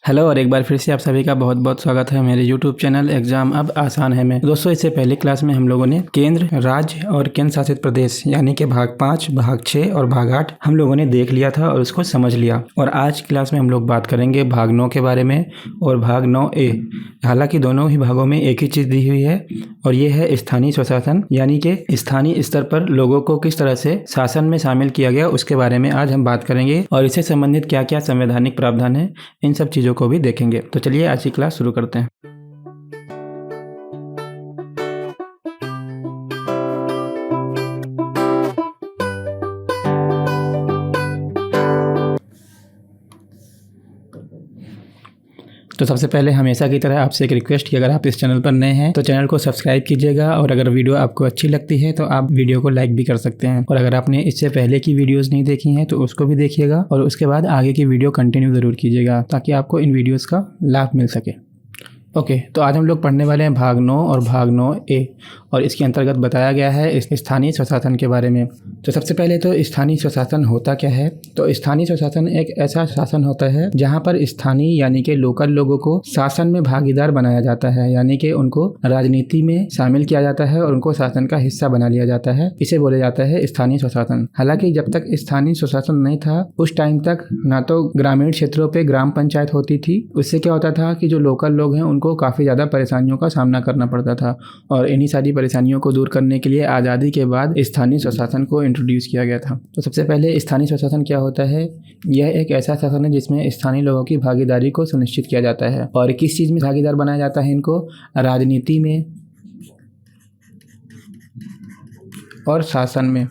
Hello और एक बार फिर से आप सभी का बहुत बहुत स्वागत है मेरे YouTube चैनल एग्जाम अब आसान है में। दोस्तों, इससे पहले क्लास में हम लोगों ने केंद्र, राज्य और केंद्र शासित प्रदेश यानी कि भाग 5, भाग 6 और भाग 8 हम लोगों ने देख लिया था और उसको समझ लिया। और आज क्लास में हम लोग बात करेंगे भाग 9 के बारे में और भाग 9A। हालांकि दोनों ही भागों में एक ही चीज़ दी हुई है और ये है स्थानीय स्वशासन, यानी कि स्थानीय स्तर पर लोगों को किस तरह से शासन में शामिल किया गया उसके बारे में आज हम बात करेंगे और इससे संबंधित क्या क्या संवैधानिक प्रावधान है इन सब चीज़ों को भी देखेंगे। तो चलिए आज की क्लास शुरू करते हैं। तो सबसे पहले हमेशा की तरह आपसे एक रिक्वेस्ट कि अगर आप इस चैनल पर नए हैं तो चैनल को सब्सक्राइब कीजिएगा और अगर वीडियो आपको अच्छी लगती है तो आप वीडियो को लाइक भी कर सकते हैं। और अगर आपने इससे पहले की वीडियोस नहीं देखी हैं तो उसको भी देखिएगा और उसके बाद आगे की वीडियो कंटिन्यू ज़रूर कीजिएगा ताकि आपको इन वीडियोज़ का लाभ मिल सके। ओके, तो आज हम लोग पढ़ने वाले हैं भाग 9 और भाग 9A और इसके अंतर्गत बताया गया है इस स्थानीय स्वशासन के बारे में। तो सबसे पहले तो स्थानीय स्वशासन होता क्या है? तो स्थानीय स्वशासन एक ऐसा शासन होता है जहां पर स्थानीय यानी कि लोकल लोगों को शासन में भागीदार बनाया जाता है, यानी कि उनको राजनीति में शामिल किया जाता है और उनको शासन का हिस्सा बना लिया जाता है। इसे बोला जाता है स्थानीय स्वशासन। हालांकि जब तक स्थानीय स्वशासन नहीं था उस टाइम तक ना तो ग्रामीण क्षेत्रों पर ग्राम पंचायत होती थी। उससे क्या होता था कि जो लोकल लोग हैं उनको काफ़ी ज़्यादा परेशानियों का सामना करना पड़ता था और इन्हीं सारी परेशानियों को दूर करने के लिए आज़ादी के बाद स्थानीय स्वशासन को इंट्रोड्यूस किया गया था। तो सबसे पहले स्थानीय स्वशासन क्या होता है? यह एक ऐसा शासन है जिसमें स्थानीय लोगों की भागीदारी को सुनिश्चित किया जाता है। और किस चीज़ में भागीदार बनाया जाता है इनको? राजनीति में और शासन में।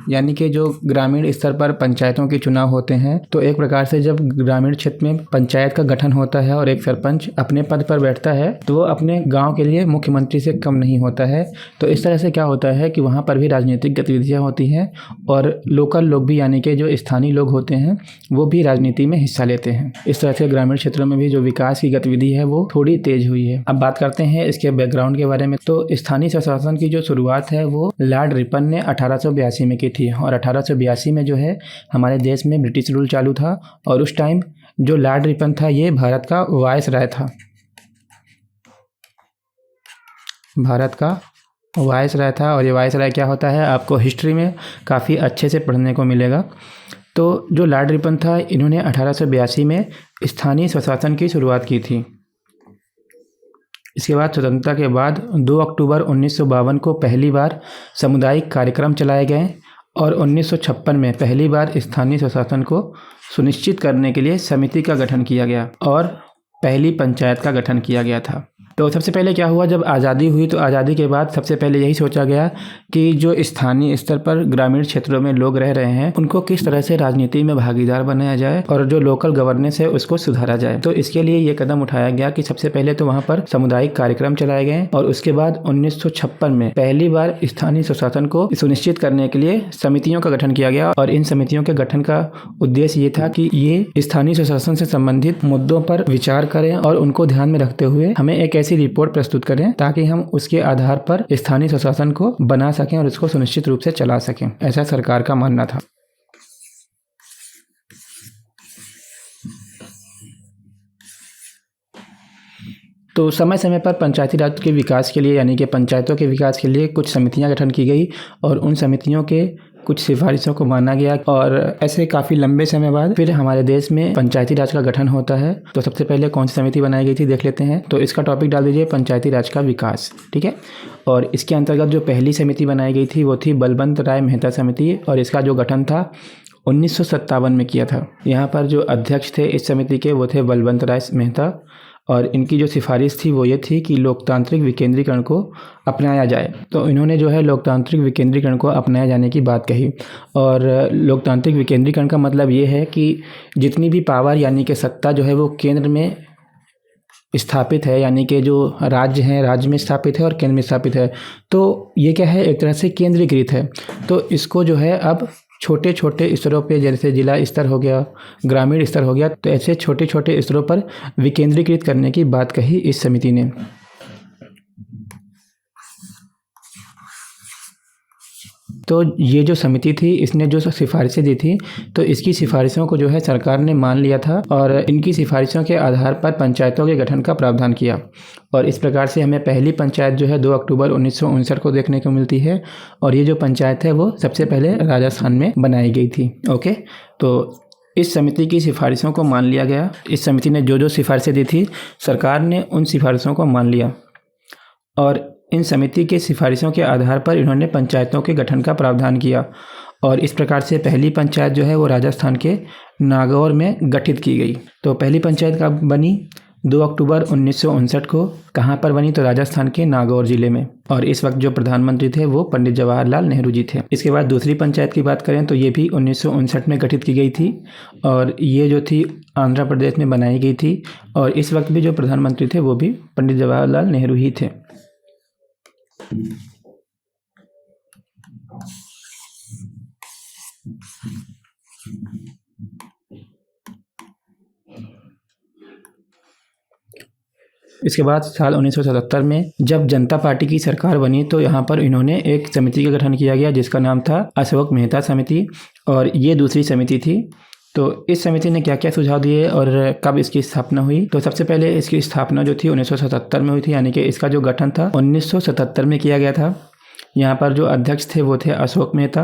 यानी कि जो ग्रामीण स्तर पर पंचायतों के चुनाव होते हैं तो एक प्रकार से जब ग्रामीण क्षेत्र में पंचायत का गठन होता है और एक सरपंच अपने पद पर बैठता है तो वो अपने गांव के लिए मुख्यमंत्री से कम नहीं होता है। तो इस तरह से क्या होता है कि वहाँ पर भी राजनीतिक गतिविधियाँ होती हैं और लोकल लोग भी यानी कि जो स्थानीय लोग होते हैं वो भी राजनीति में हिस्सा लेते हैं। इस तरह से ग्रामीण क्षेत्रों में भी जो विकास की गतिविधि है वो थोड़ी तेज हुई है। अब बात करते हैं इसके बैकग्राउंड के बारे में। तो स्थानीय स्वशासन की जो शुरुआत है वो लॉर्ड रिपन ने 1882 में की थी और 1882 में जो है हमारे देश में ब्रिटिश रूल चालू था और उस टाइम जो लॉर्ड रिपन था ये भारत का वायसराय था। भारत का वायसराय था और ये वायसराय क्या होता है आपको हिस्ट्री में काफ़ी अच्छे से पढ़ने को मिलेगा। तो जो लॉर्ड रिपन था इन्होंने 1882 में स्थानीय स्वशासन की शुरुआत की थी। इसके बाद स्वतंत्रता के बाद 2 अक्टूबर 1952 को पहली बार सामुदायिक कार्यक्रम चलाए गए और 1956 में पहली बार स्थानीय स्वशासन को सुनिश्चित करने के लिए समिति का गठन किया गया और पहली पंचायत का गठन किया गया था। तो सबसे पहले क्या हुआ, जब आज़ादी हुई तो आज़ादी के बाद सबसे पहले यही सोचा गया कि जो स्थानीय स्तर पर ग्रामीण क्षेत्रों में लोग रह रहे हैं उनको किस तरह से राजनीति में भागीदार बनाया जाए और जो लोकल गवर्नेंस है उसको सुधारा जाए। तो इसके लिए ये कदम उठाया गया कि सबसे पहले तो वहाँ पर सामुदायिक कार्यक्रम चलाए गए और उसके बाद 1956 में पहली बार स्थानीय स्वशासन को सुनिश्चित करने के लिए समितियों का गठन किया गया और इन समितियों के गठन का उद्देश्य ये था कि ये स्थानीय स्वशासन से संबंधित मुद्दों पर विचार करें और उनको ध्यान में रखते हुए हमें एक ऐसी रिपोर्ट प्रस्तुत करें ताकि हम उसके आधार पर स्थानीय स्वशासन को बना सकें और इसको सुनिश्चित रूप से चला सकें। ऐसा सरकार का मानना था। तो समय समय पर पंचायती राज के विकास के लिए यानी कि पंचायतों के विकास के लिए कुछ समितियां गठन की गई और उन समितियों के कुछ सिफारिशों को माना गया और ऐसे काफ़ी लंबे समय बाद फिर हमारे देश में पंचायती राज का गठन होता है। तो सबसे पहले कौन सी समिति बनाई गई थी देख लेते हैं। तो इसका टॉपिक डाल दीजिए पंचायती राज का विकास, ठीक है। और इसके अंतर्गत जो पहली समिति बनाई गई थी वो थी बलवंत राय मेहता समिति और इसका जो गठन था 1957 में किया था। यहाँ पर जो अध्यक्ष थे इस समिति के वो थे बलवंत राय मेहता और इनकी जो सिफारिश थी वो ये थी कि लोकतांत्रिक विकेंद्रीकरण को अपनाया जाए। तो इन्होंने जो है लोकतांत्रिक विकेंद्रीकरण को अपनाया जाने की बात कही और लोकतांत्रिक विकेंद्रीकरण का मतलब ये है कि जितनी भी पावर यानी कि सत्ता जो है वो केंद्र में स्थापित है, यानी कि जो राज्य हैं राज्य में स्थापित है और केंद्र में स्थापित है। तो ये क्या है, एक तरह से केंद्रीकृत है। तो इसको जो है अब छोटे छोटे स्तरों पे जैसे जिला स्तर हो गया, ग्रामीण स्तर हो गया, तो ऐसे छोटे छोटे स्तरों पर विकेंद्रीकृत करने की बात कही इस समिति ने। तो ये जो समिति थी इसने जो सिफारिशें दी थी तो इसकी सिफारिशों को जो है सरकार ने मान लिया था और इनकी सिफारिशों के आधार पर पंचायतों के गठन का प्रावधान किया। और इस प्रकार से हमें पहली पंचायत जो है 2 अक्टूबर 1959 को देखने को मिलती है और ये जो पंचायत है वो सबसे पहले राजस्थान में बनाई गई थी। ओके, तो इस समिति की सिफारिशों को मान लिया गया। इस समिति ने जो जो सिफारिशें दी थी सरकार ने उन सिफारिशों को मान लिया और इन समिति के सिफारिशों के आधार पर इन्होंने पंचायतों के गठन का प्रावधान किया और इस प्रकार से पहली पंचायत जो है वो राजस्थान के नागौर में गठित की गई। तो पहली पंचायत कब बनी? 2 अक्टूबर 1959 को। कहाँ पर बनी? तो राजस्थान के नागौर ज़िले में। और इस वक्त जो प्रधानमंत्री थे वो पंडित जवाहरलाल नेहरू जी थे। इसके बाद दूसरी पंचायत की बात करें तो ये भी 1959 में गठित की गई थी और ये जो थी आंध्र प्रदेश में बनाई गई थी और इस वक्त भी जो प्रधानमंत्री थे वो भी पंडित जवाहरलाल नेहरू ही थे। इसके बाद साल 1977 में जब जनता पार्टी की सरकार बनी तो यहाँ पर इन्होंने एक समिति का गठन किया गया जिसका नाम था अशोक मेहता समिति और ये दूसरी समिति थी। तो इस समिति ने क्या क्या सुझाव दिए और कब इसकी स्थापना हुई? तो सबसे पहले इसकी स्थापना जो थी 1977 में हुई थी, यानी कि इसका जो गठन था 1977 में किया गया था। यहाँ पर जो अध्यक्ष थे वो थे अशोक मेहता,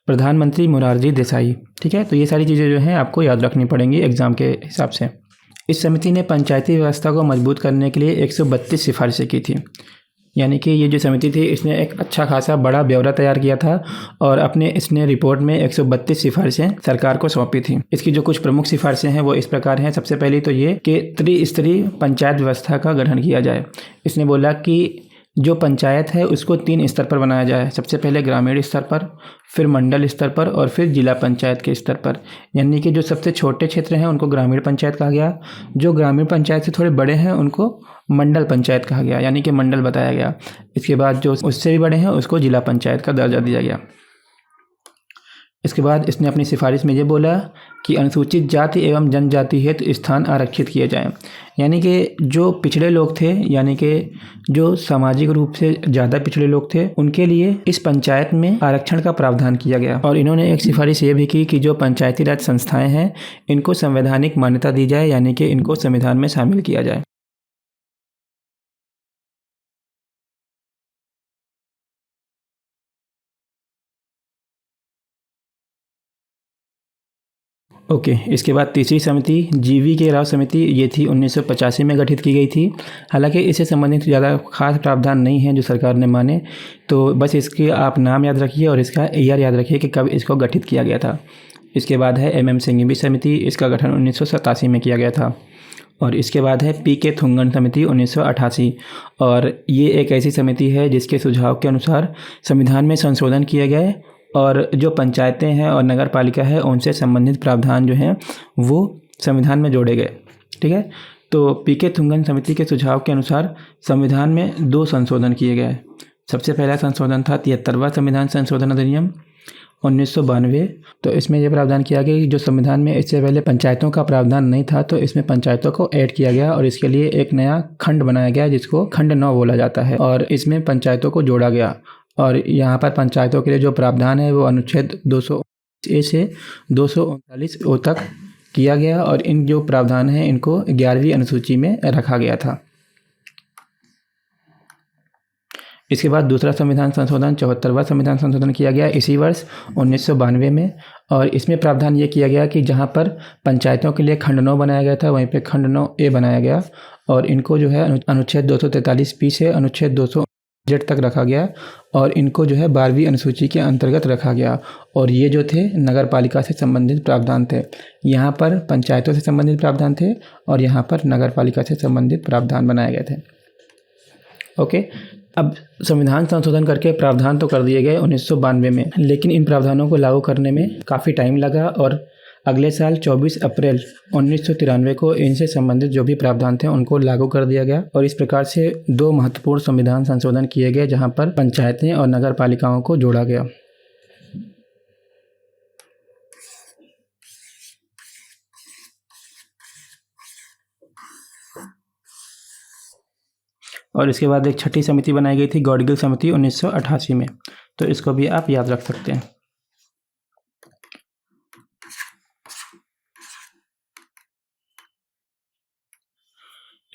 प्रधानमंत्री मोरारजी देसाई। ठीक है, तो ये सारी चीज़ें जो हैं आपको याद रखनी पड़ेंगी एग्ज़ाम के हिसाब से। इस समिति ने पंचायती व्यवस्था को मजबूत करने के लिए 132 सिफारिशें की थी, यानी कि ये जो समिति थी इसने एक अच्छा खासा बड़ा ब्यौरा तैयार किया था और इसने रिपोर्ट में 132 सिफारिशें सरकार को सौंपी थी। इसकी जो कुछ प्रमुख सिफारिशें हैं वो इस प्रकार हैं। सबसे पहली तो ये कि त्रिस्तरीय पंचायत व्यवस्था का गठन किया जाए। इसने बोला कि जो पंचायत है उसको 3 स्तर पर बनाया जाए। सबसे पहले ग्रामीण स्तर पर, फिर मंडल स्तर पर और फिर जिला पंचायत के स्तर पर। यानी कि जो सबसे छोटे क्षेत्र हैं उनको ग्रामीण पंचायत कहा गया, जो ग्रामीण पंचायत से थोड़े बड़े हैं उनको मंडल पंचायत कहा गया, यानी कि मंडल बताया गया। इसके बाद जो उससे भी बड़े हैं उसको जिला पंचायत का दर्जा दिया गया। इसके बाद इसने अपनी सिफारिश में ये बोला कि अनुसूचित जाति एवं जनजाति हेतु स्थान आरक्षित किए जाएं। यानी कि जो पिछड़े लोग थे, यानी कि जो सामाजिक रूप से ज़्यादा पिछड़े लोग थे, उनके लिए इस पंचायत में आरक्षण का प्रावधान किया गया। और इन्होंने एक सिफारिश ये भी की कि जो पंचायती राज संस्थाएं हैं इनको संवैधानिक मान्यता दी जाए, यानी कि इनको संविधान में शामिल किया जाए। ओके, इसके बाद तीसरी समिति जीवी के राव समिति, ये थी 1985 में गठित की गई थी। हालांकि इससे संबंधित ज़्यादा खास प्रावधान नहीं है जो सरकार ने माने, तो बस इसके आप नाम याद रखिए और इसका ईयर याद रखिए कि कब इसको गठित किया गया था। इसके बाद है MM सिंघवी समिति, इसका गठन 1987 में किया गया था। और इसके बाद है PK थुंगन समिति 1988, और ये एक ऐसी समिति है जिसके सुझाव के अनुसार संविधान में संशोधन किए गए और जो पंचायतें हैं और नगर पालिका है उनसे संबंधित प्रावधान जो हैं वो संविधान में जोड़े गए। ठीक है, तो PK थुंगन समिति के सुझाव के अनुसार संविधान में 2 संशोधन किए गए। सबसे पहला संशोधन था 73वां संविधान संशोधन अधिनियम 1992। तो इसमें यह प्रावधान किया गया कि जो संविधान में इससे पहले पंचायतों का प्रावधान नहीं था तो इसमें पंचायतों को ऐड किया गया और इसके लिए एक नया खंड बनाया गया जिसको खंड 9 बोला जाता है, और इसमें पंचायतों को जोड़ा गया। और यहाँ पर पंचायतों के लिए जो प्रावधान है वो अनुच्छेद 200A से 239O तक किया गया और इन जो प्रावधान हैं इनको 11वीं अनुसूची में रखा गया था। इसके बाद दूसरा संविधान संशोधन 74वां संविधान संशोधन किया गया इसी वर्ष 1992 में, और इसमें प्रावधान ये किया गया कि जहाँ पर पंचायतों के लिए खंड 9 बनाया गया था वहीं पे खंड 9A बनाया गया और इनको जो है अनुच्छेद 243B से अनुच्छेद 200 जेड तक रखा गया और इनको जो है 12वीं अनुसूची के अंतर्गत रखा गया। और ये जो थे नगर पालिका से संबंधित प्रावधान थे। यहाँ पर पंचायतों से संबंधित प्रावधान थे और यहाँ पर नगर पालिका से संबंधित प्रावधान बनाए गए थे। ओके, अब संविधान संशोधन करके प्रावधान तो कर दिए गए 1992 में, लेकिन इन प्रावधानों को लागू करने में काफ़ी टाइम लगा और अगले साल 24 अप्रैल 1993 को इनसे संबंधित जो भी प्रावधान थे उनको लागू कर दिया गया। और इस प्रकार से 2 महत्वपूर्ण संविधान संशोधन किए गए जहां पर पंचायतें और नगर पालिकाओं को जोड़ा गया। और इसके बाद एक छठी समिति बनाई गई थी गौडगिल समिति 1988 में। तो इसको भी आप याद रख सकते हैं।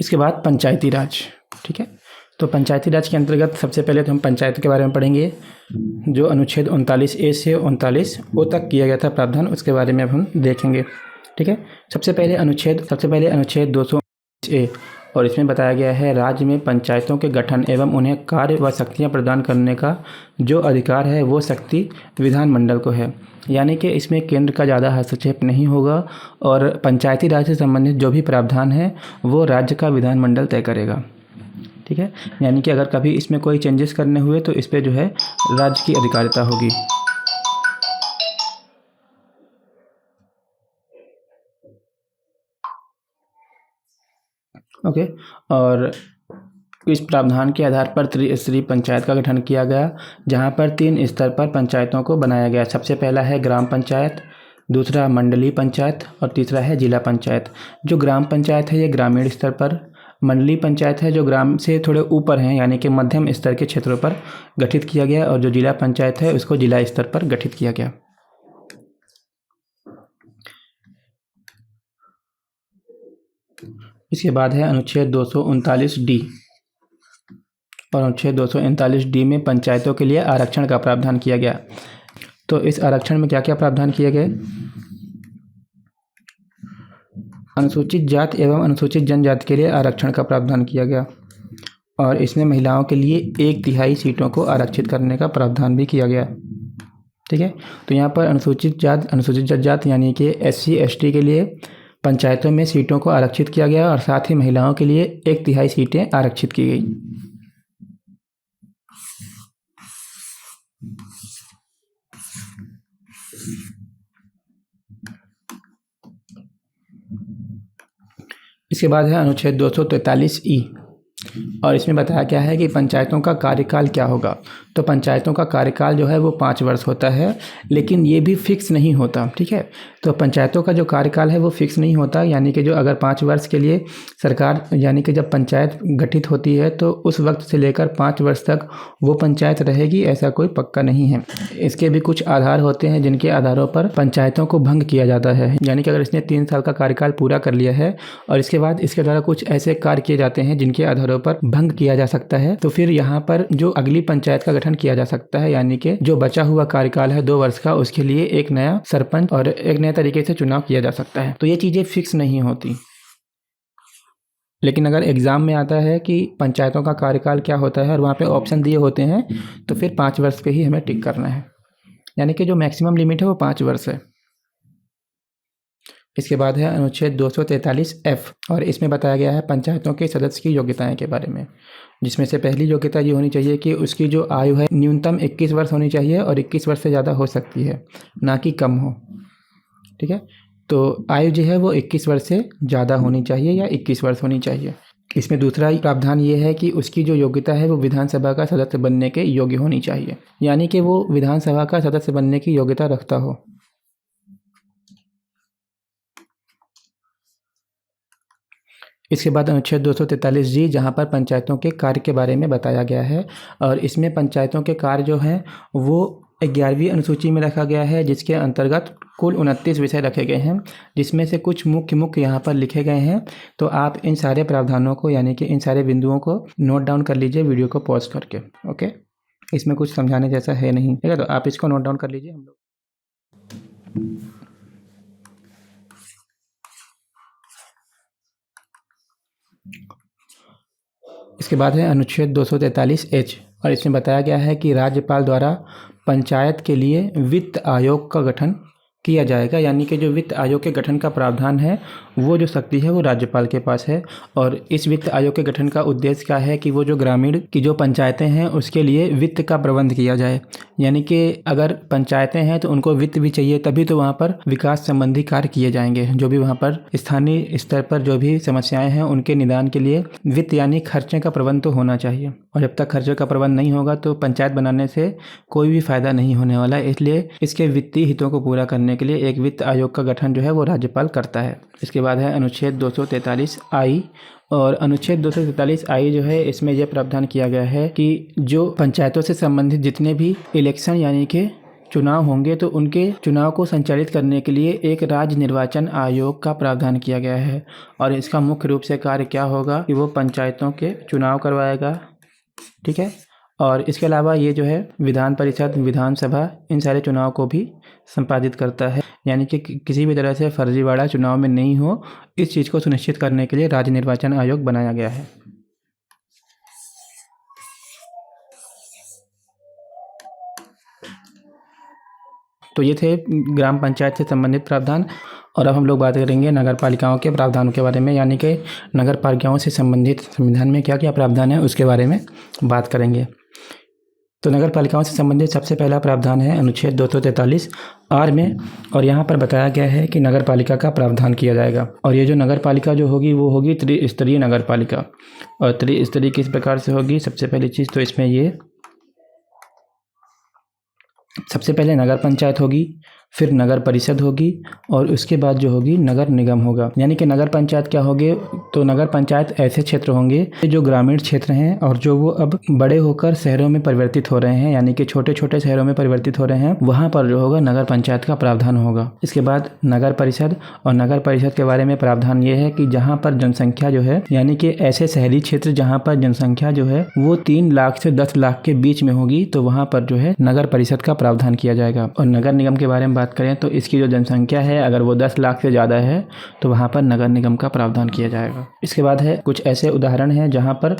इसके बाद पंचायती राज, ठीक है। तो पंचायती राज के अंतर्गत सबसे पहले तो हम पंचायतों के बारे में पढ़ेंगे, जो अनुच्छेद 39A से 39O तक किया गया था प्रावधान, उसके बारे में अब हम देखेंगे, ठीक है। सबसे पहले अनुच्छेद 200A, और इसमें बताया गया है राज्य में पंचायतों के गठन एवं उन्हें कार्य व शक्तियाँ प्रदान करने का जो अधिकार है वो शक्ति विधानमंडल को है। यानी कि इसमें केंद्र का ज़्यादा हस्तक्षेप नहीं होगा और पंचायती राज से संबंधित जो भी प्रावधान है वो राज्य का विधानमंडल तय करेगा, ठीक है। यानी कि अगर कभी इसमें कोई चेंजेस करने हुए तो इस पर जो है राज्य की अधिकारिता होगी। ओके, और इस प्रावधान के आधार पर त्रिस्तरीय पंचायत का गठन किया गया, जहां पर 3 स्तर पर पंचायतों को बनाया गया। सबसे पहला है ग्राम पंचायत, दूसरा मंडलीय पंचायत और तीसरा है जिला पंचायत। जो ग्राम पंचायत है ये ग्रामीण स्तर पर, मंडलीय पंचायत है जो ग्राम से थोड़े ऊपर हैं यानी कि मध्यम स्तर के क्षेत्रों पर गठित किया गया, और जो जिला पंचायत है उसको जिला स्तर पर गठित किया गया। इसके बाद है अनुच्छेद 239D, और अनुच्छेद 239D में पंचायतों के लिए आरक्षण का प्रावधान किया गया। तो इस आरक्षण में क्या क्या प्रावधान किए गए? अनुसूचित जाति एवं अनुसूचित जनजाति के लिए आरक्षण का प्रावधान किया गया, और इसमें महिलाओं के लिए 1/3 सीटों को आरक्षित करने का प्रावधान भी किया गया, ठीक है। तो यहाँ पर अनुसूचित जाति यानी कि SC ST के लिए पंचायतों में सीटों को आरक्षित किया गया, और साथ ही महिलाओं के लिए 1/3 सीटें आरक्षित की गई। इसके बाद है अनुच्छेद 243E, और इसमें बताया क्या है कि पंचायतों का कार्यकाल क्या होगा। तो पंचायतों का कार्यकाल जो है वो 5 वर्ष होता है, लेकिन ये भी फिक्स नहीं होता, ठीक है। तो पंचायतों का जो कार्यकाल है वो फिक्स नहीं होता, यानी कि जो अगर 5 वर्ष के लिए सरकार, यानी कि जब पंचायत गठित होती है तो उस वक्त से लेकर 5 वर्ष तक वो पंचायत रहेगी, ऐसा कोई पक्का नहीं है। इसके भी कुछ आधार होते हैं जिनके आधारों पर पंचायतों को भंग किया जाता है। यानी कि अगर इसने 3 साल का कार्यकाल पूरा कर लिया है और इसके बाद इसके द्वारा कुछ ऐसे कार्य किए जाते हैं जिनके आधारों पर भंग किया जा सकता है, तो फिर यहाँ पर जो अगली पंचायत का गठन किया जा सकता है, यानी कि जो बचा हुआ कार्यकाल है 2 वर्ष का, उसके लिए एक नया सरपंच और एक नए तरीके से चुनाव किया जा सकता है। तो ये चीज़ें फिक्स नहीं होती, लेकिन अगर एग्जाम में आता है कि पंचायतों का कार्यकाल क्या होता है और वहाँ पे ऑप्शन दिए होते हैं, तो फिर 5 वर्ष पे ही हमें टिक करना है, यानी कि जो मैक्सिमम लिमिट है वो 5 वर्ष है। इसके बाद है अनुच्छेद 243F, और इसमें बताया गया है पंचायतों के सदस्य की योग्यताएं के बारे में, जिसमें से पहली योग्यता ये होनी चाहिए कि उसकी जो आयु है न्यूनतम 21 वर्ष होनी चाहिए, और 21 वर्ष से ज़्यादा हो सकती है, ना कि कम हो, ठीक है। तो आयु जो है वो 21 वर्ष से ज़्यादा होनी चाहिए या 21 वर्ष होनी चाहिए। इसमें दूसरा प्रावधान ये है कि उसकी जो योग्यता है वो विधानसभा का सदस्य बनने के योग्य होनी चाहिए, यानी कि वो विधानसभा का सदस्य बनने की योग्यता रखता हो। इसके बाद अनुच्छेद 243G, जहाँ पर पंचायतों के कार्य के बारे में बताया गया है, और इसमें पंचायतों के कार्य जो हैं वो 11वीं अनुसूची में रखा गया है, जिसके अंतर्गत कुल 29 विषय रखे गए हैं, जिसमें से कुछ मुख्य यहाँ पर लिखे गए हैं। तो आप इन सारे प्रावधानों को, यानी कि इन सारे बिंदुओं को नोट डाउन कर लीजिए वीडियो को पॉज करके। ओके, इसमें कुछ समझाने जैसा है नहीं, ठीक है। तो आप इसको नोट डाउन कर लीजिए। हम लोग इसके बाद है अनुच्छेद 243H, और इसमें बताया गया है कि राज्यपाल द्वारा पंचायत के लिए वित्त आयोग का गठन किया जाएगा, यानी कि जो वित्त आयोग के गठन का प्रावधान है वो जो शक्ति है वो राज्यपाल के पास है। और इस वित्त आयोग के गठन का उद्देश्य क्या है कि वो जो ग्रामीण की जो पंचायतें हैं उसके लिए वित्त का प्रबंध किया जाए, यानी कि अगर पंचायतें हैं तो उनको वित्त भी चाहिए, तभी तो वहाँ पर विकास संबंधी कार्य किए जाएंगे। जो भी वहाँ पर स्थानीय स्तर पर जो भी समस्याएं हैं उनके निदान के लिए वित्त यानी खर्चे का प्रबंध तो होना चाहिए। और जब तक खर्चों का प्रबंध नहीं होगा तो पंचायत बनाने से कोई भी फ़ायदा नहीं होने वाला है। इसलिए इसके वित्तीय हितों को पूरा करने के लिए एक वित्त आयोग का गठन जो है वो राज्यपाल करता है। इसके बाद है अनुच्छेद 243I, और अनुच्छेद 243I जो है इसमें यह प्रावधान किया गया है कि जो पंचायतों से संबंधित जितने भी इलेक्शन यानी कि चुनाव होंगे तो उनके चुनाव को संचालित करने के लिए एक राज्य निर्वाचन आयोग का प्रावधान किया गया है। और इसका मुख्य रूप से कार्य क्या होगा कि वो पंचायतों के चुनाव करवाएगा, ठीक है। और इसके अलावा ये जो है विधान परिषद, विधानसभा, इन सारे चुनाव को भी संपादित करता है, यानी कि किसी भी तरह से फर्जीवाड़ा चुनाव में नहीं हो, इस चीज़ को सुनिश्चित करने के लिए राज्य निर्वाचन आयोग बनाया गया है। तो ये थे ग्राम पंचायत से संबंधित प्रावधान। और अब हम लोग बात करेंगे नगर पालिकाओं के प्रावधानों के बारे में, यानी कि नगर पालिकाओं से संबंधित संविधान में क्या क्या प्रावधान है उसके बारे में बात करेंगे। तो नगर पालिकाओं से संबंधित सबसे पहला प्रावधान है अनुच्छेद 243R में, और यहाँ पर बताया गया है कि नगर पालिका का प्रावधान किया जाएगा। और ये जो नगर पालिका जो होगी वो होगी त्रिस्तरीय नगर पालिका। और त्रिस्तरीय किस प्रकार से होगी? सबसे पहली चीज़ तो इसमें ये सबसे पहले नगर पंचायत होगी, फिर नगर परिषद होगी, और उसके बाद जो होगी नगर निगम होगा। यानी कि नगर पंचायत क्या होंगे? तो नगर पंचायत ऐसे क्षेत्र होंगे जो ग्रामीण क्षेत्र हैं और जो वो अब बड़े होकर शहरों में परिवर्तित हो रहे हैं, यानी कि छोटे छोटे शहरों में परिवर्तित हो रहे हैं, वहाँ पर जो होगा नगर पंचायत का प्रावधान होगा। इसके बाद नगर परिषद, और नगर परिषद के बारे में प्रावधान ये है कि जहाँ पर जनसंख्या जो है, यानी कि ऐसे शहरी क्षेत्र जहाँ पर जनसंख्या जो है वो 3 लाख से 10 लाख के बीच में होगी, तो वहाँ पर जो है नगर परिषद का प्रावधान किया जाएगा। और नगर निगम के बारे में बात करें तो इसकी जो जनसंख्या है अगर वो 10 लाख से ज़्यादा है तो वहाँ पर नगर निगम का प्रावधान किया जाएगा। इसके बाद है कुछ ऐसे उदाहरण हैं जहाँ पर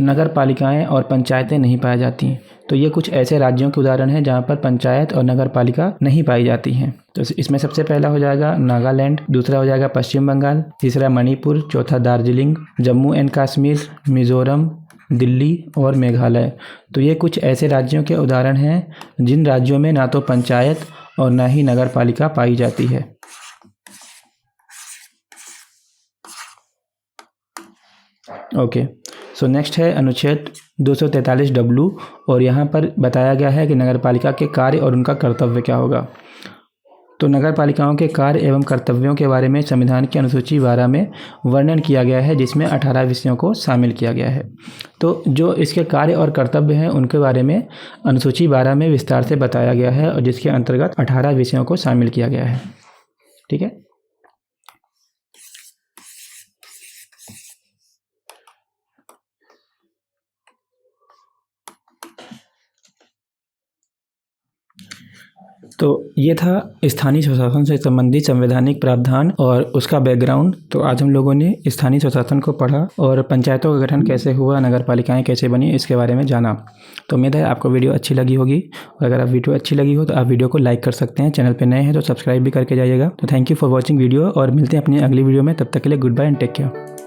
नगर पालिकाएँ और पंचायतें नहीं पाई जाती हैं। तो ये कुछ ऐसे राज्यों के उदाहरण हैं जहाँ पर पंचायत और नगर पालिका नहीं पाई जाती हैं। तो इसमें सबसे पहला हो जाएगा नागालैंड, दूसरा हो जाएगा पश्चिम बंगाल, तीसरा मणिपुर, चौथा दार्जिलिंग, जम्मू एंड कश्मीर, मिज़ोरम, दिल्ली और मेघालय। तो ये कुछ ऐसे राज्यों के उदाहरण हैं जिन राज्यों में ना तो पंचायत और ना ही नगर पालिका पाई जाती है। ओके, सो नेक्स्ट है अनुच्छेद 243W, और यहाँ पर बताया गया है कि नगर पालिका के कार्य और उनका कर्तव्य क्या होगा। तो नगर पालिकाओं के कार्य एवं कर्तव्यों के बारे में संविधान की अनुसूची 12 में वर्णन किया गया है, जिसमें 18 विषयों को शामिल किया गया है। तो जो इसके कार्य और कर्तव्य हैं उनके बारे में अनुसूची 12 में विस्तार से बताया गया है, और जिसके अंतर्गत 18 विषयों को शामिल किया गया है, ठीक है। तो ये था स्थानीय स्वशासन से संबंधित संवैधानिक प्रावधान और उसका बैकग्राउंड। तो आज हम लोगों ने स्थानीय स्वशासन को पढ़ा और पंचायतों का गठन कैसे हुआ, नगर पालिकाएँ कैसे बनी, इसके बारे में जाना। तो उम्मीद है आपको वीडियो अच्छी लगी होगी, और अगर आप वीडियो अच्छी लगी हो तो आप वीडियो को लाइक कर सकते हैं। चैनल पर नए हैं तो सब्सक्राइब भी करके जाइएगा। तो thank you for watching video, और मिलते हैं अपनी अगली वीडियो में। तब तक के लिए goodbye and take care.